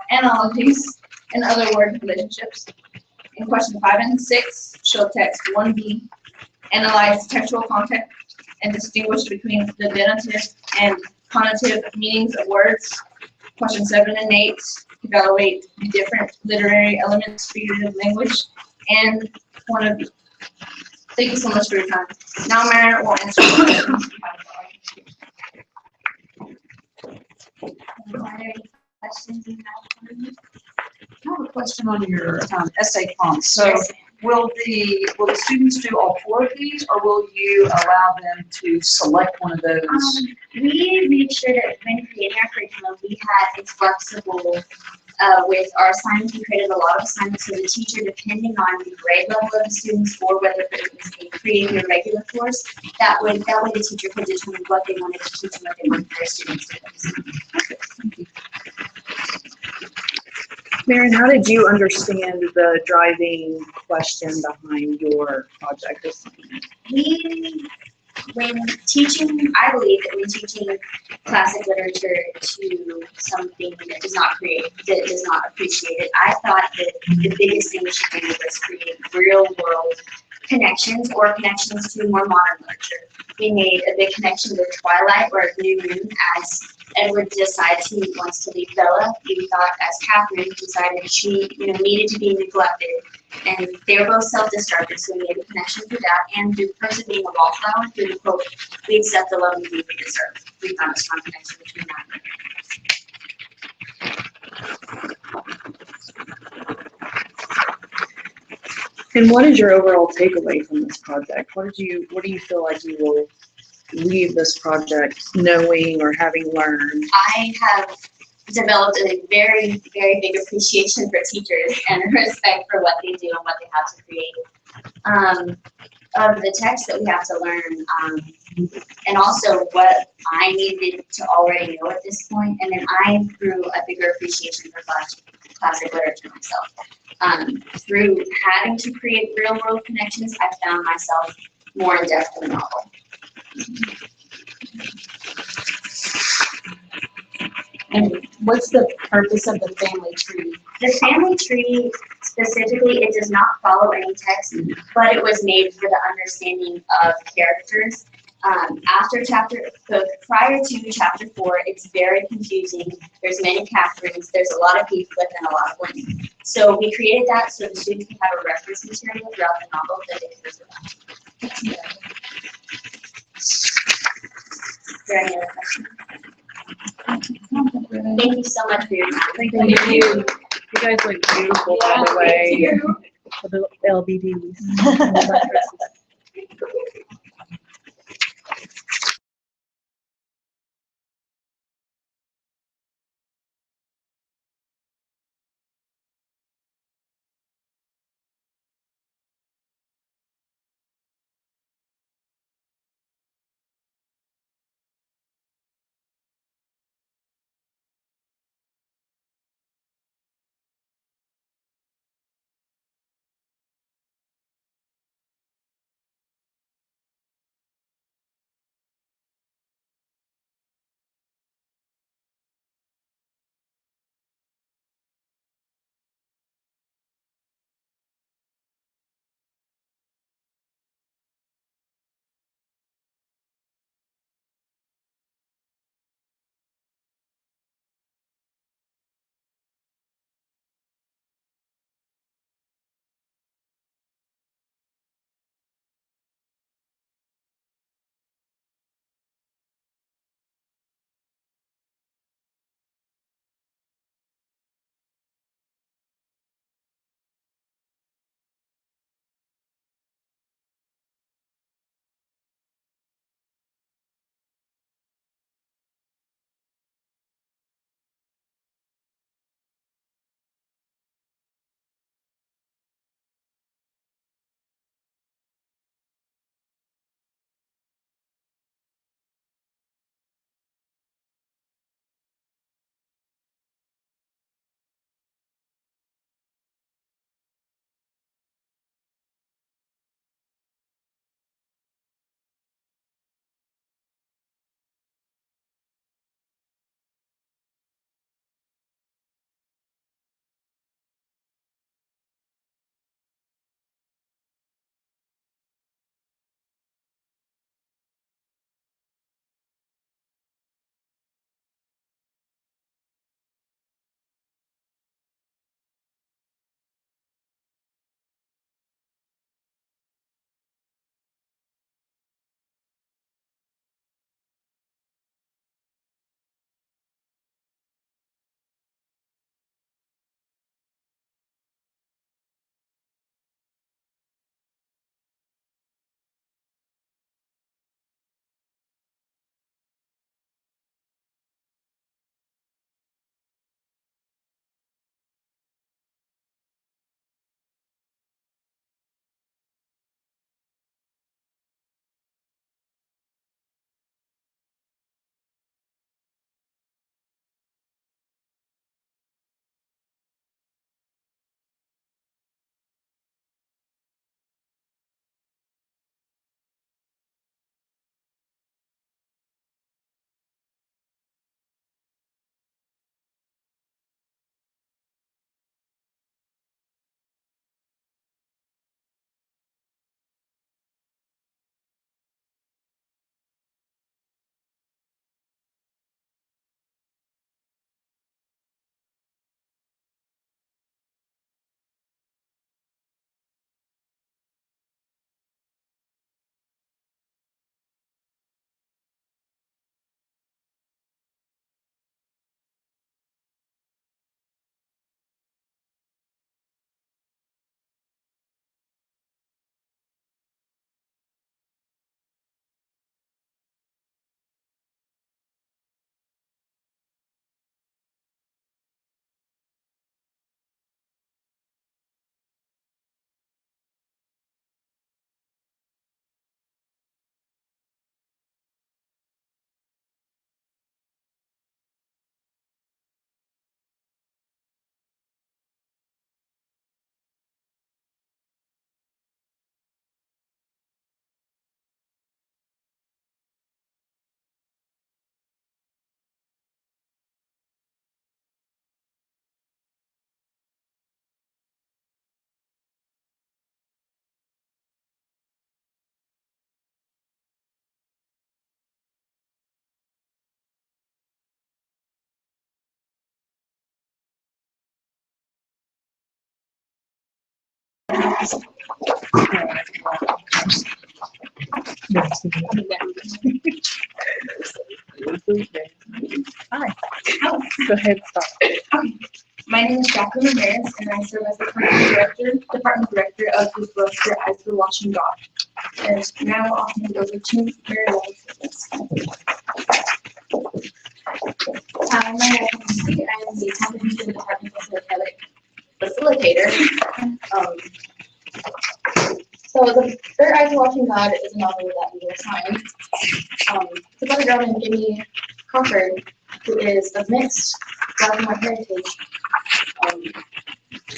analogies and other word relationships. In question 5 and 6 show text 1b, analyze textual content and distinguish between the denotative and connotative meanings of words. Question 7 and 8 evaluate the different literary elements, figurative language, and point of view. Thank you so much for your time. Now Mary will answer questions. Are there any questions you have? I have a question on your essay prompts. So will the students do all 4 of these, or will you allow them to select one of those? We made sure that when creating our curriculum, we had it flexible with our assignments. We created a lot of assignments so the teacher, depending on the grade level of the students or whether it was a creating a regular course, that way the teacher could determine what they wanted to teach and what they wanted their students to do. Marion, how did you understand the driving question behind your project assignment? When teaching, I believe that when teaching classic literature to something that does not appreciate it, I thought that the biggest thing we should do was create real world connections or connections to more modern literature. We made a big connection with Twilight or New Moon as Edward decides he wants to leave Bella. We thought as Catherine decided she needed to be neglected. And they were both self-destructive, so we made a connection through that. And through the person being a wallflower, through the quote, we accept the love and beauty we deserve. We found a strong connection between that. And what is your overall takeaway from this project? What do you feel like you will leave this project knowing or having learned? I have developed a very, very big appreciation for teachers and respect for what they do and what they have to create. Of the text that we have to learn, and also what I needed to already know at this point, and then I grew a bigger appreciation for classic literature myself. Through having to create real world connections, I found myself more in depth in the novel. And what's the purpose of the family tree? The family tree, specifically, it does not follow any text, but it was made for the understanding of characters. Prior to chapter 4, it's very confusing. There's many Catherines, there's a lot of Heathcliff and a lot of women. So we created that so the students can have a reference material throughout the novel that they can refer to. Is there any other questions? Thank you so much for your time. Thank you. You guys look beautiful, by the way. for the LBDs. Hi. Go ahead, stop. My name is Jacqueline Ramirez, and I serve as the program director department director of the book Your Eyes Were Watching God. And now I'll hand it over to Mary Ellen. My name is Lucy. I am the Comprehensive Department Facilitator. So Their Eyes Were Watching God is a novel that we assigned. It's about a girl named Jimmy Crawford who is of mixed black and white heritage.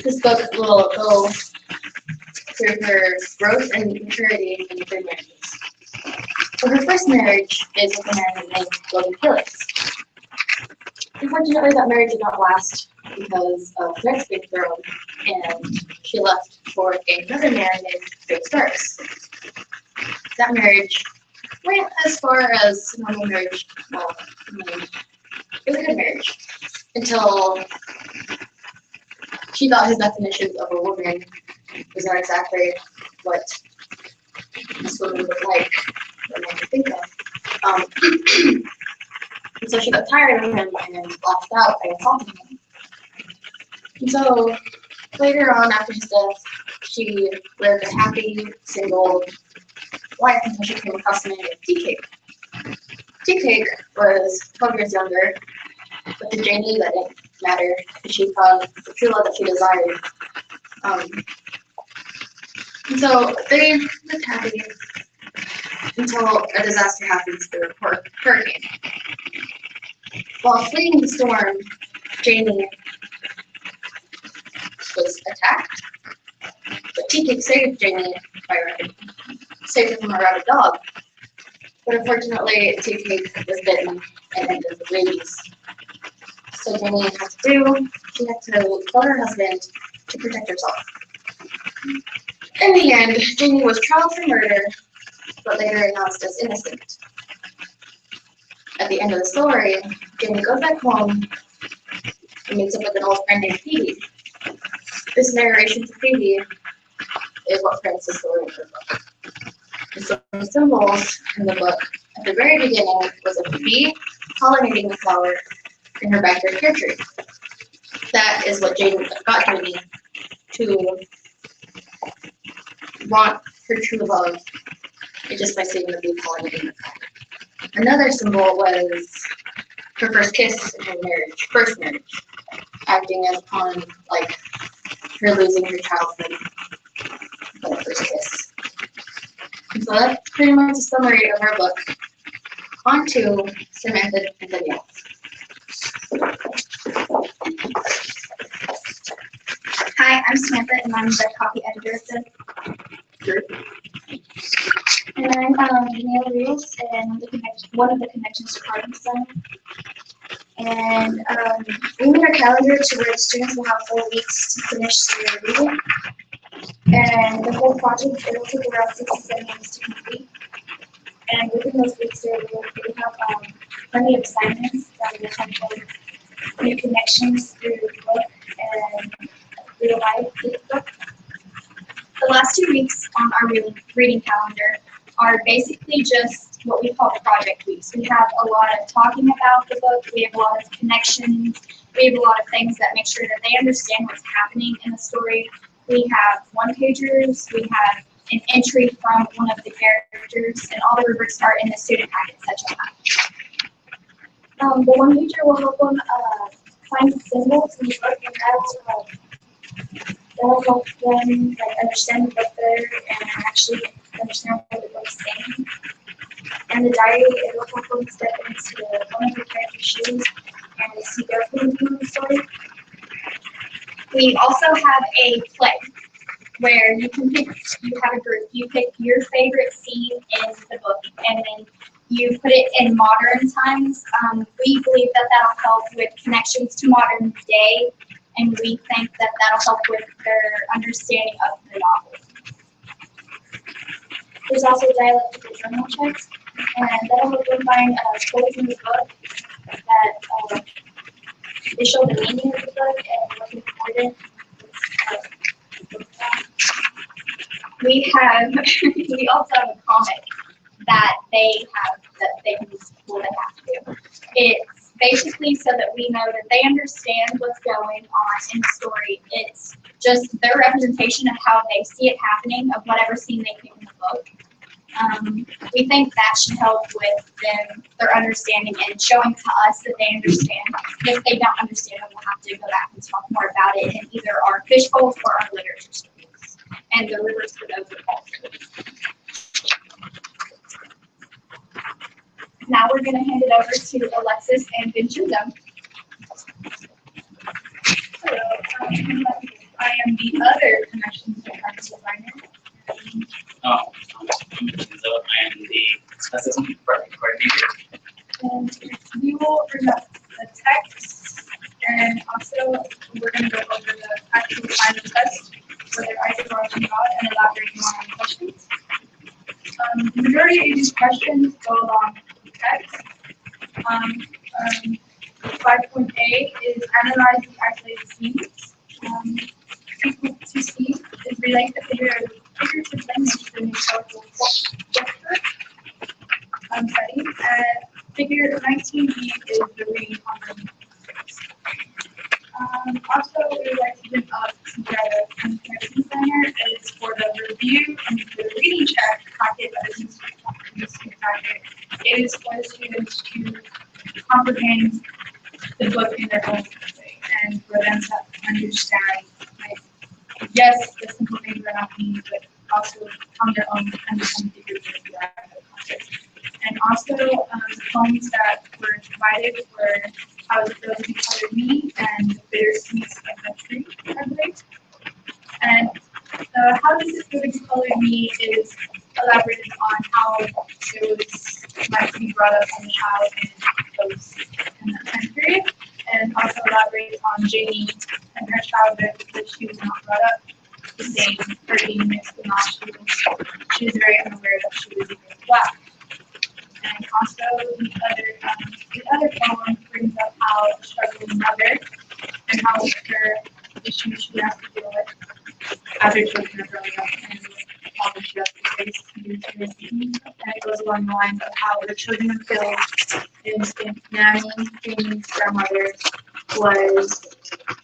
This book will go through her growth and maturity in her marriages. So her first marriage is with a man named Logan Phillips. Unfortunately, that marriage did not last because of threats being thrown, and she left for another man named Big Starks. That marriage went as far as normal marriage. Well, it was a good marriage until she thought his definitions of a woman was not exactly what this woman would like or man to think of. And so she got tired of him and lashed out and assaulted him. And so later on, after his death, she lived a happy, single life until she came across a man named Tea Cake. Tea Cake was 12 years younger, but to Janie that didn't matter because she found the true love that she desired. And so they lived happy until a disaster happens through a hurricane. While fleeing the storm, Janie was attacked, but Tea Cake saved Janie saved her from a rabid dog. But unfortunately, Tea Cake was bitten and ended with rabies. So Janie had to kill her husband to protect herself. In the end, Janie was tried for murder, but later announced as innocent. At the end of the story, Janie goes back home and meets up with an old friend named Phoebe. This narration to Phoebe is what prints the story of her book. The symbols in the book at the very beginning was a bee pollinating the flower in her backyard pear tree. That is what got Janie to want her true love just by seeing the bee pollinating the flower. Another symbol was her first kiss in her first marriage, acting as upon like her losing her childhood for the first kiss. And so that's pretty much a summary of our book. On to Samantha and Danielle. Hi, I'm Samantha, and I'm the copy editor of the group. And I'm Danielle Rios, and I'm one of the connections to Parkinson. And we made our calendar to where the students will have 4 weeks to finish their reading. And the whole project, it will take around 6 to 7 months to complete. And within those weeks, we have plenty of assignments that will help with new connections through the book and real life through the book. The last 2 weeks on our reading calendar are basically just what we call project weeks. We have a lot of talking about the book, we have a lot of connections, we have a lot of things that make sure that they understand what's happening in the story. We have one-pagers, we have an entry from one of the characters, and all the rubrics are in the student packet section. The one-pager will help them find symbols in the book, and that'll help them understand the book better and actually understand what the book's saying. And the diary, it will help them step into one of the character's shoes and see their point of view in the story. We also have a play where you have a group, you pick your favorite scene in the book, and then you put it in modern times. We believe that that'll help with connections to modern day, and we think that that'll help with their understanding of the novel. There's also dialectical journal checks, and that'll help them find quotes in the book that they show the meaning of the book and what's important. We also have a comic that they can use for the have to do. It's basically so that we know that they understand what's going on in the story. It's just their representation of how they see it happening, of whatever scene they pick in the book. We think that should help with them, their understanding and showing to us that they understand. If they don't understand, we'll have to go back and talk more about it in either our fishbowls or our literature stories. And the rivers for those are also. Now we're going to hand it over to Alexis and Vincenzo. Hello, I am the other Connections to Arts designer. I'm Vincenzo. I am the assistant department coordinator. And we will bring up the text, and also we're going to go over the actual final test for their ideology and elaborate more on questions. The majority of these questions go along with the text. 5.A is analyze the isolated scenes. 2C is relate the figurative language to the historical structure setting. Figure 19B is the reading comprehension. Also, we would like to bring up the comparison center is for the review and the reading check packet that is in this packet. It is for the students to comprehend the book in their own way and for them to understand, like, yes, the simple things are not meaning, but also on their own understand the figurative context. And also, the poems that were provided were How the Rosy Colored Me and The Bittersweets of the Tree, I believe. And How Does It Rosy Colored Me is elaborated on how it was like to be brought up as a child in that time period, and also elaborated on Janie and her childhood because she was not brought up the same, her being mixed and not. She was very unaware that she was even black. And also the other poem brings up how a struggling mother and how her issues she has to deal with as her children are growing up and the problems she has to face due to this. And it goes along the lines of how the children are killed. In Nanny, Jamie's grandmother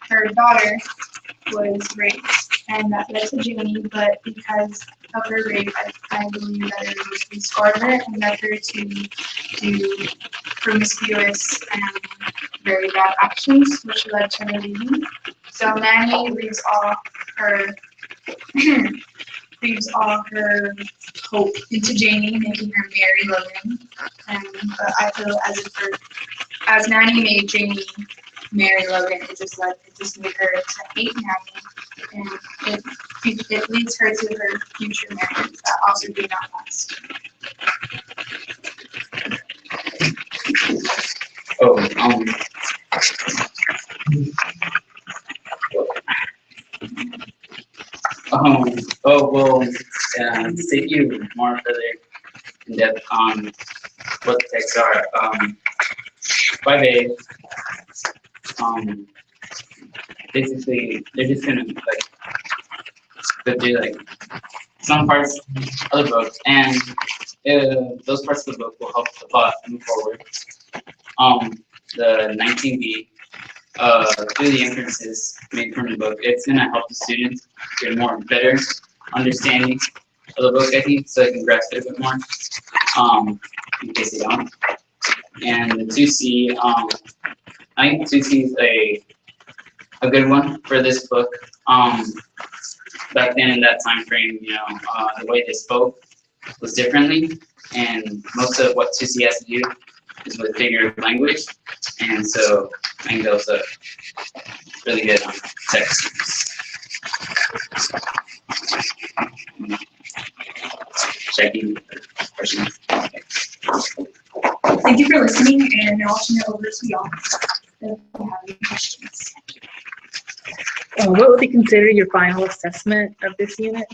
her daughter was raped, and that led to Janie, but because of her rape, I believe that it was scarred her and led her to do promiscuous and very bad actions, which led to her leaving. So Nanny leaves all her hope into Janie, making her marry Logan. And I feel as Nanny made Janie marry Logan, it just made her to hate Nanny, and it leads her to her future marriage that also did not last. To take you more further in depth on what the texts are, 5A, basically they're just gonna go through some parts of the book, and those parts of the book will help the plot move forward. The 19B, through the inferences made from the book, it's gonna help the students get more better understanding of the book, I think, so they can grasp it a bit more, in case they don't. And the 2C, I think 2C is a good one for this book. Back then in that time frame, the way they spoke was differently, and most of what 2C has to do is with figurative language, and so I think that was a really good text. Checking questions. Thank you for listening, and now I'll turn it over to y'all if you have any questions. What would be considered your final assessment of this unit?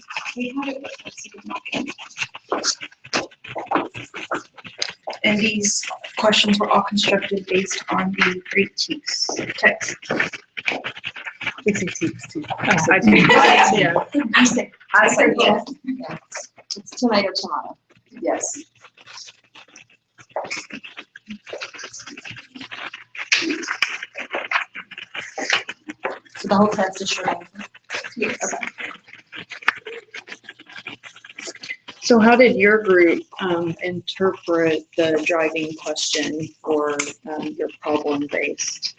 And these questions were all constructed based on the Greek text. It's a text too. Yeah. I said yes. Yeah. It's tomato. Yes. The whole test is short answer? Yes. Okay. So how did your group interpret the driving question for your problem-based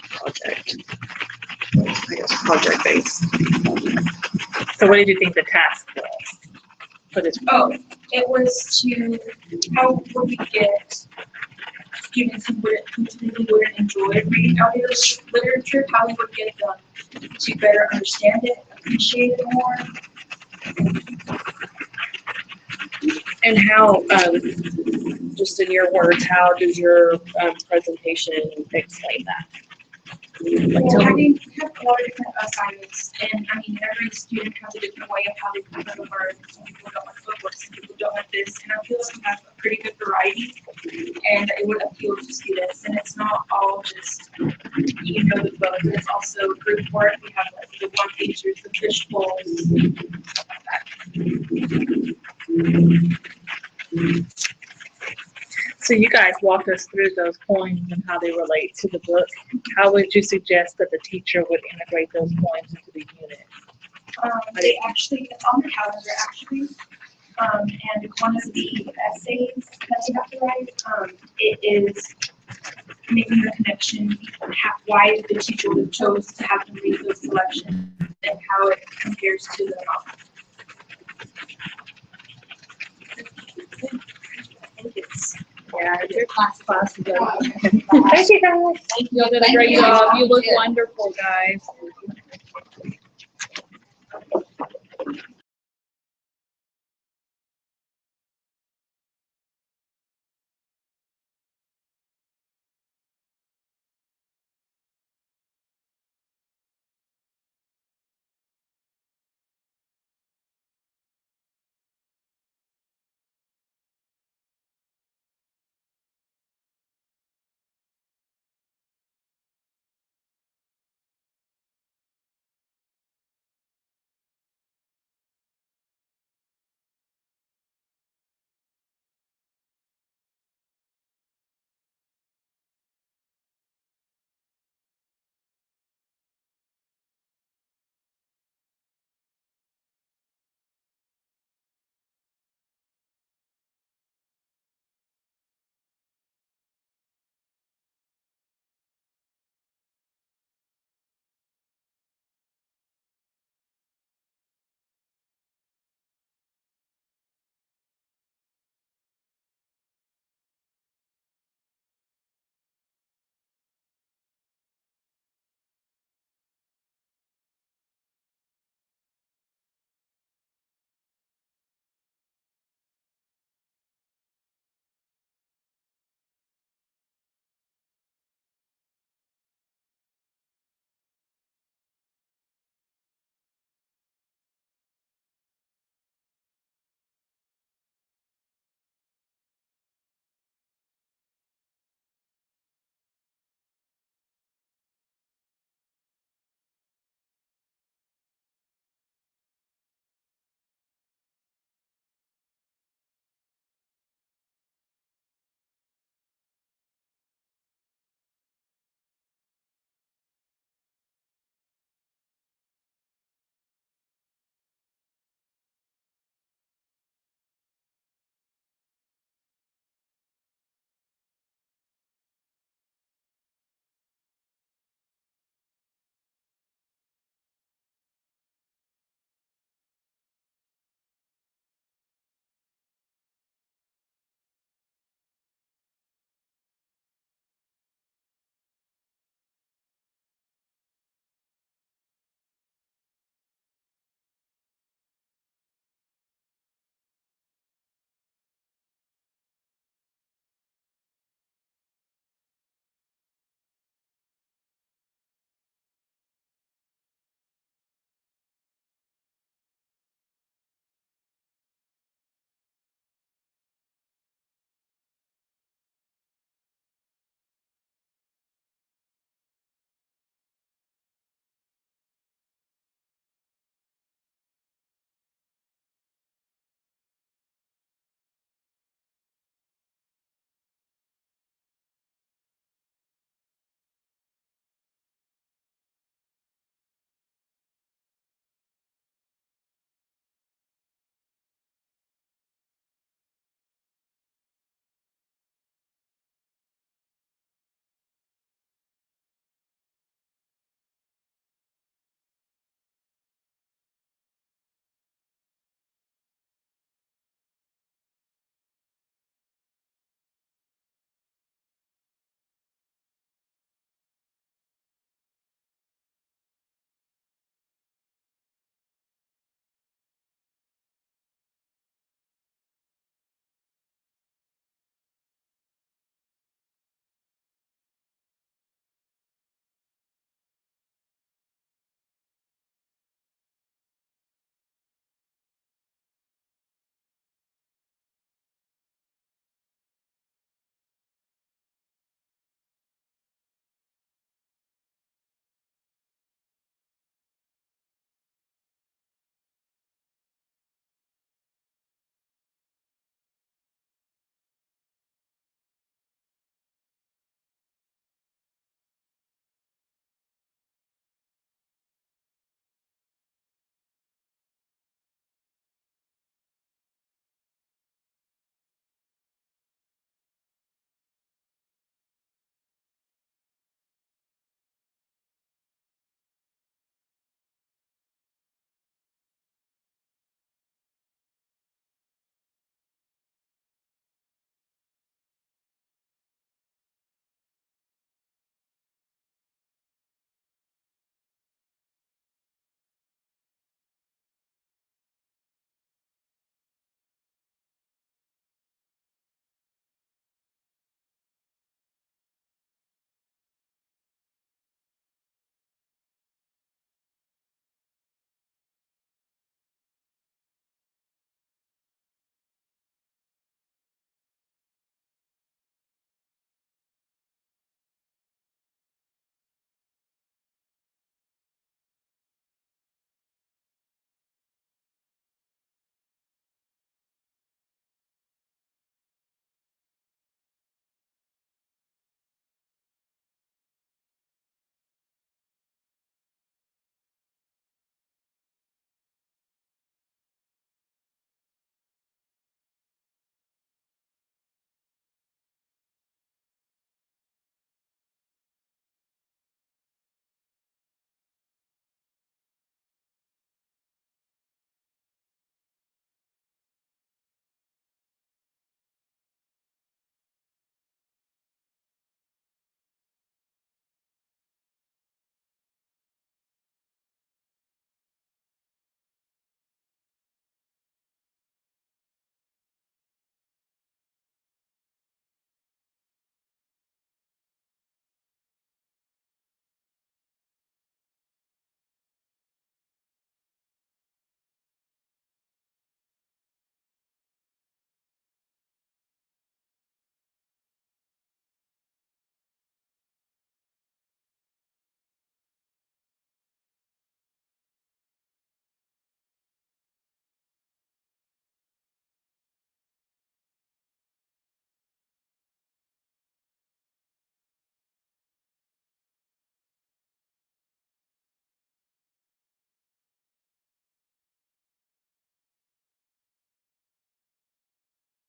project? I guess project-based. So what did you think the task was? For this, Oh, it was to, how would we get students who really wouldn't enjoy reading our literature, how we would get them to better understand it, appreciate it more. And how, just in your words, how does your presentation explain that? Like, Well, tell me. we have a lot of different assignments, and I mean, every student has a different way of how they come to the word. Some people don't like footwork, some people don't like this, and I feel like we have a pretty good variety, and it would appeal to students, and it's not all just, you know, the book, but it's also group work. We have like the one pagers, the fish bowls, stuff like that. so you guys walked us through those poems and how they relate to the book. How would you suggest that the teacher would integrate those poems into the unit? They actually, it's on the calendar actually, and one of the essays that you have to write, it is making the connection, why the teacher would chose to have them read those selections and how it compares to the novel. I think it's, Yeah, it's your class. Thank you guys. Thank you. You did a great job. You look wonderful, guys.